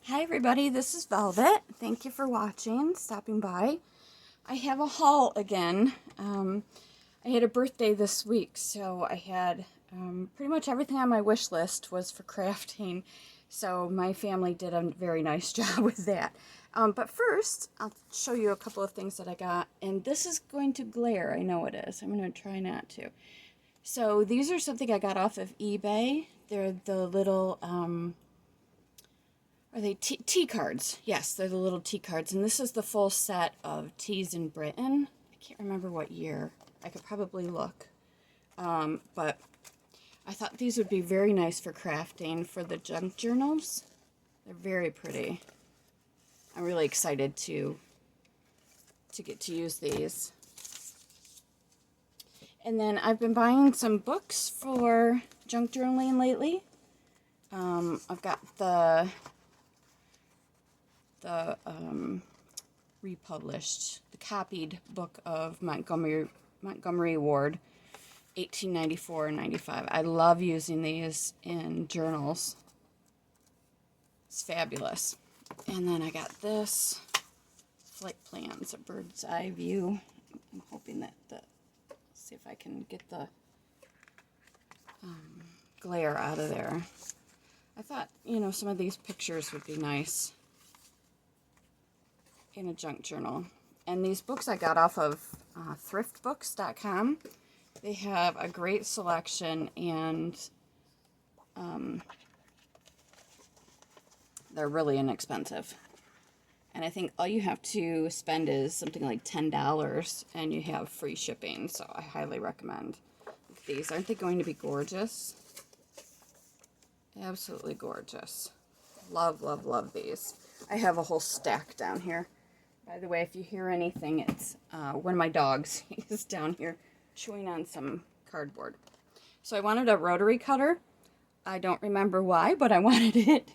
Hi everybody, this is Velvet. Thank you for watching, stopping by. I have a haul again. I had a birthday this week, so I had pretty much everything on my wish list was for crafting. So my family did a very nice job with that. But first, I'll show you a couple of things that I got. And this is going to glare, I know it is. I'm going to try not to. So these are something I got off of eBay. They're the little... are they tea cards? Yes, they're the little tea cards. And this is the full set of teas in Britain. I can't remember what year. I could probably look. But I thought these would be very nice for crafting for the junk journals. They're very pretty. I'm really excited to get to use these. And then I've been buying some books for junk journaling lately. I've got the republished, the copied book of Montgomery Ward, 1894 and 95. I love using these in journals. It's fabulous. And then I got this, Flight Plans, a bird's eye view. I'm hoping that see if I can get the glare out of there. I thought, some of these pictures would be nice in a junk journal. And these books I got off of thriftbooks.com. They have a great selection, and they're really inexpensive. And I think all you have to spend is something like $10, and you have free shipping. So I highly recommend these. Aren't they going to be gorgeous? Absolutely gorgeous. Love, love, love these. I have a whole stack down here. By the way, if you hear anything, it's one of my dogs. He's down here chewing on some cardboard. So I wanted a rotary cutter. I don't remember why, but I wanted it.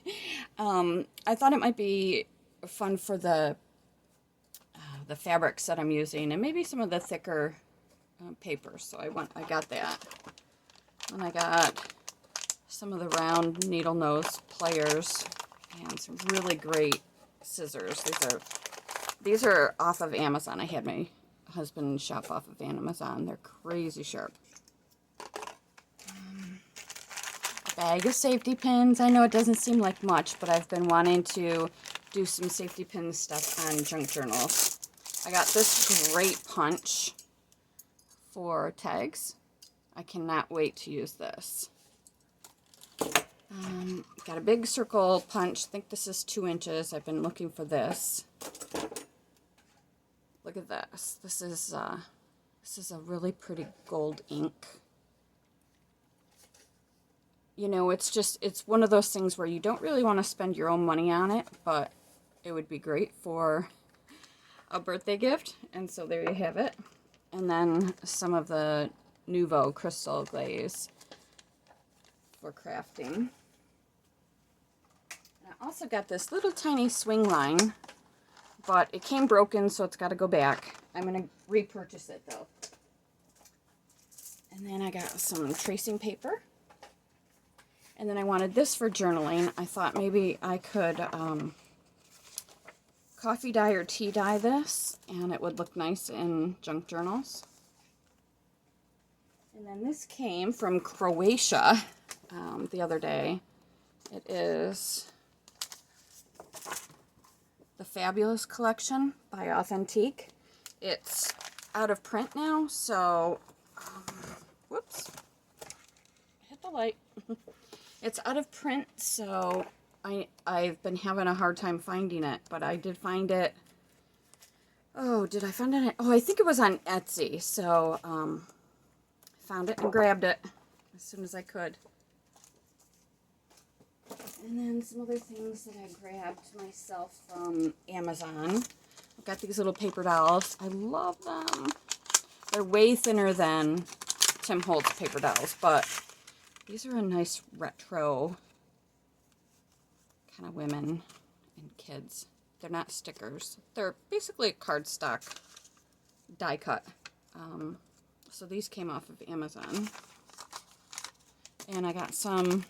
I thought it might be fun for the fabrics that I'm using, and maybe some of the thicker papers. So I got that. And I got some of the round needle nose pliers and some really great scissors. These are off of Amazon. I had my husband shop off of Amazon. They're crazy sharp. A bag of safety pins. I know it doesn't seem like much, but I've been wanting to do some safety pin stuff on junk journals. I got this great punch for tags. I cannot wait to use this. Got a big circle punch. I think this is 2 inches. I've been looking for this. Look at this. This is a really pretty gold ink. It's one of those things where you don't really want to spend your own money on it, but it would be great for a birthday gift. And so there you have it. And then some of the Nouveau crystal glaze for crafting. I also got this little tiny swing line, but it came broken, so it's got to go back. I'm going to repurchase it, though. And then I got some tracing paper. And then I wanted this for journaling. I thought maybe I could coffee dye or tea dye this, and it would look nice in junk journals. And then this came from Croatia the other day. It is the Fabulous Collection by Authentique. It's out of print now, so whoops, hit the light. It's out of print, so I've been having a hard time finding it, but I did find it. Oh, did I find it? Oh, I think it was on Etsy, so found it and grabbed it as soon as I could. And then some other things that I grabbed myself from Amazon. I've got these little paper dolls. I love them. They're way thinner than Tim Holtz paper dolls, but these are a nice retro kind of women and kids. They're not stickers. They're basically a cardstock die cut. So these came off of Amazon. And I got some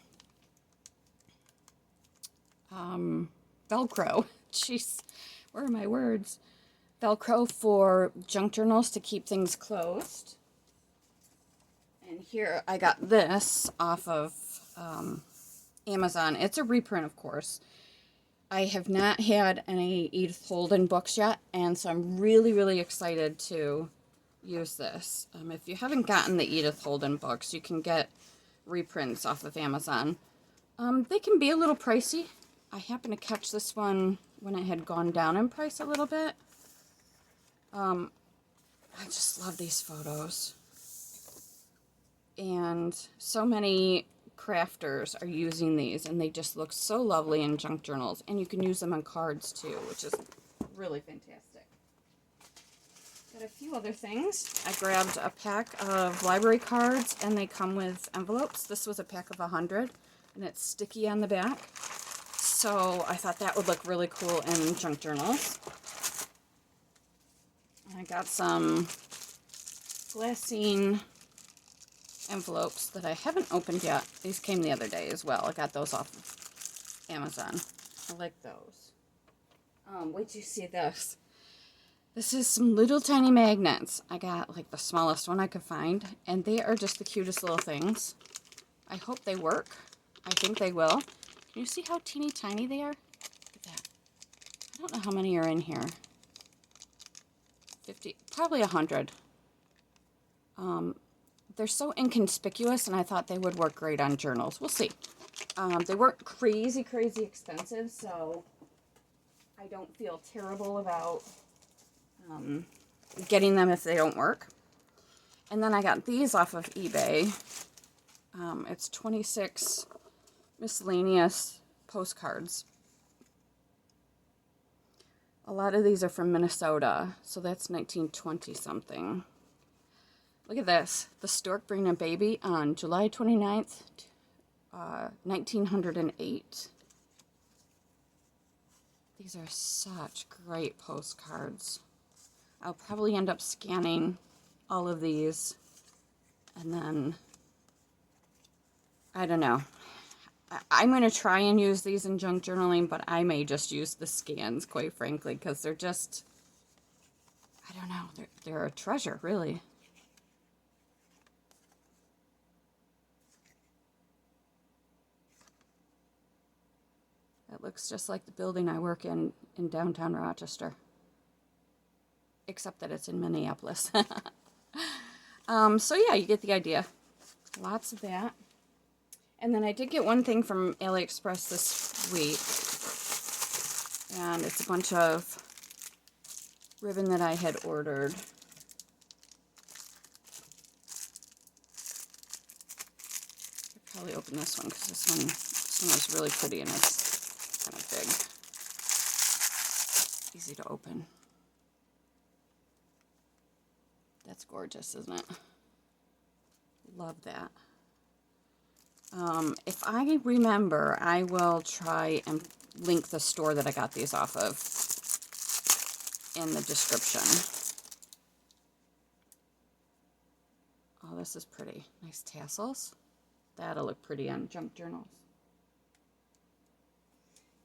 Velcro. Jeez, where are my words? Velcro for junk journals to keep things closed. And here I got this off of Amazon. It's a reprint, of course. I have not had any Edith Holden books yet, and so I'm really, really excited to use this. If you haven't gotten the Edith Holden books, you can get reprints off of Amazon. They can be a little pricey. I happened to catch this one when it had gone down in price a little bit. I just love these photos. And so many crafters are using these, and they just look so lovely in junk journals. And you can use them on cards too, which is really fantastic. Got a few other things. I grabbed a pack of library cards, and they come with envelopes. This was a pack of 100, and it's sticky on the back. So I thought that would look really cool in junk journals. I got some glassine envelopes that I haven't opened yet. These came the other day as well. I got those off of Amazon. I like those. Wait till you see this. This is some little tiny magnets. I got like the smallest one I could find, and they are just the cutest little things. I hope they work. I think they will. Can you see how teeny tiny they are? Look at that. I don't know how many are in here. 50, probably 100. They're so inconspicuous, and I thought they would work great on journals. We'll see. They weren't crazy, crazy expensive, so I don't feel terrible about getting them if they don't work. And then I got these off of eBay. It's 26 Miscellaneous Postcards. A lot of these are from Minnesota, so that's 1920 something. Look at this. The stork bringing a baby on July 29th, 1908. These are such great postcards. I'll probably end up scanning all of these, and then, I don't know. I'm going to try and use these in junk journaling, but I may just use the scans, quite frankly, because they're just, I don't know, they're a treasure, really. It looks just like the building I work in downtown Rochester, except that it's in Minneapolis. So yeah, you get the idea. Lots of that. And then I did get one thing from AliExpress this week, and it's a bunch of ribbon that I had ordered. I'll probably open this one because this one is really pretty and it's kind of big. Easy to open. That's gorgeous, isn't it? Love that. If I remember, I will try and link the store that I got these off of in the description. Oh, this is pretty. Nice tassels. That'll look pretty on junk journals.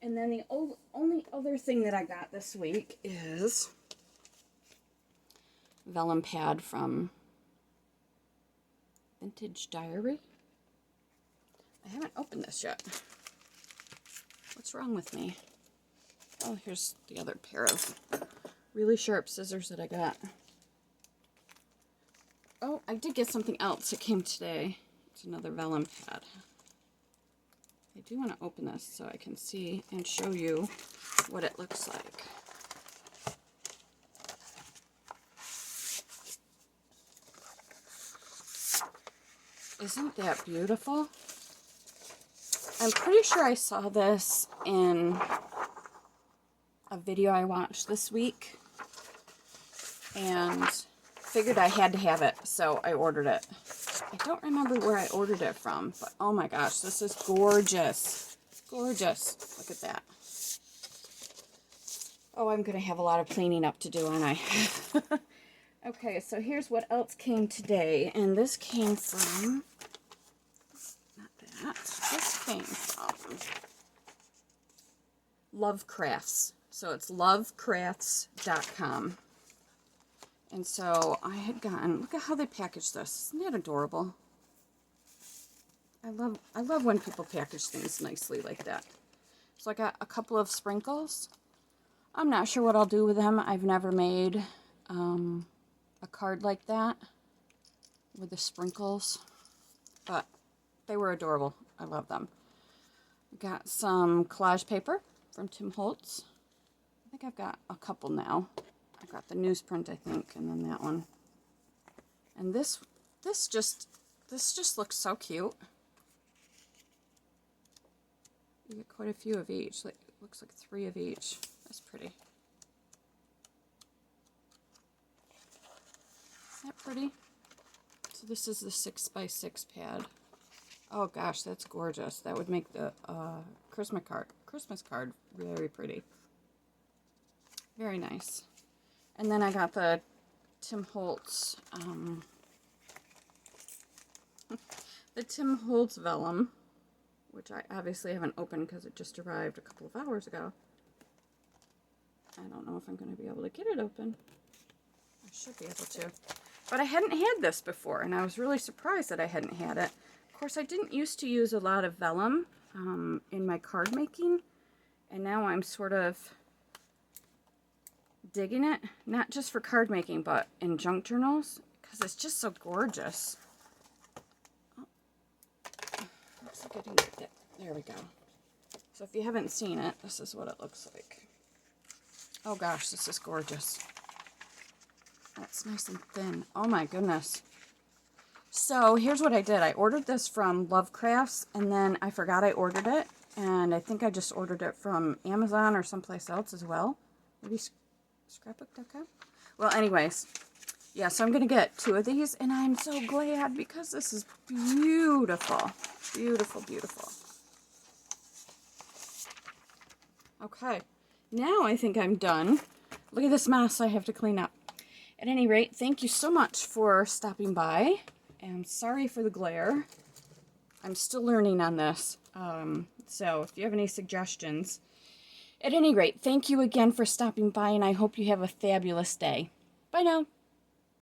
And then the only other thing that I got this week is Vellum Pad from Vintage Diary. I haven't opened this yet. What's wrong with me? Oh, here's the other pair of really sharp scissors that I got. Oh, I did get something else. It came today. It's another Vellum Pad. I do want to open this so I can see and show you what it looks like. Isn't that beautiful? I'm pretty sure I saw this in a video I watched this week and figured I had to have it, so I ordered it. I don't remember where I ordered it from, but oh my gosh, this is gorgeous. Gorgeous. Look at that. Oh, I'm going to have a lot of cleaning up to do, aren't I? Okay, so here's what else came today, and this came from... This came from Love Crafts. So it's lovecrafts.com. And so I had gotten, look at how they package this. Isn't that adorable? I love when people package things nicely like that. So I got a couple of sprinkles. I'm not sure what I'll do with them. I've never made a card like that with the sprinkles, but they were adorable. I love them. Got some collage paper from Tim Holtz. I think I've got a couple now. I got the newsprint, I think, and then that one. And this just looks so cute. You get quite a few of each. Like, it looks like 3 of each. That's pretty. Isn't that pretty? So this is the 6x6 pad. Oh gosh, that's gorgeous. That would make the Christmas card very pretty. Very nice. And then I got the Tim Holtz, the Tim Holtz Vellum, which I obviously haven't opened because it just arrived a couple of hours ago. I don't know if I'm going to be able to get it open. I should be able to. But I hadn't had this before, and I was really surprised that I hadn't had it. Of course, I didn't used to use a lot of vellum in my card making, and now I'm sort of digging it, not just for card making, but in junk journals, because it's just so gorgeous. Oh, there we go. So if you haven't seen it, this is what it looks like. Oh gosh, this is gorgeous. That's nice and thin. Oh my goodness. So here's what I did. I ordered this from Lovecrafts, and then I forgot I ordered it, and I think I just ordered it from Amazon or someplace else as well. Maybe scrapbook.com? Well, anyways, yeah, so I'm going to get 2 of these, and I'm so glad because this is beautiful. Beautiful, beautiful. Okay, now I think I'm done. Look at this mess I have to clean up. At any rate, thank you so much for stopping by. And sorry for the glare. I'm still learning on this. So if you have any suggestions. At any rate, thank you again for stopping by, and I hope you have a fabulous day. Bye now.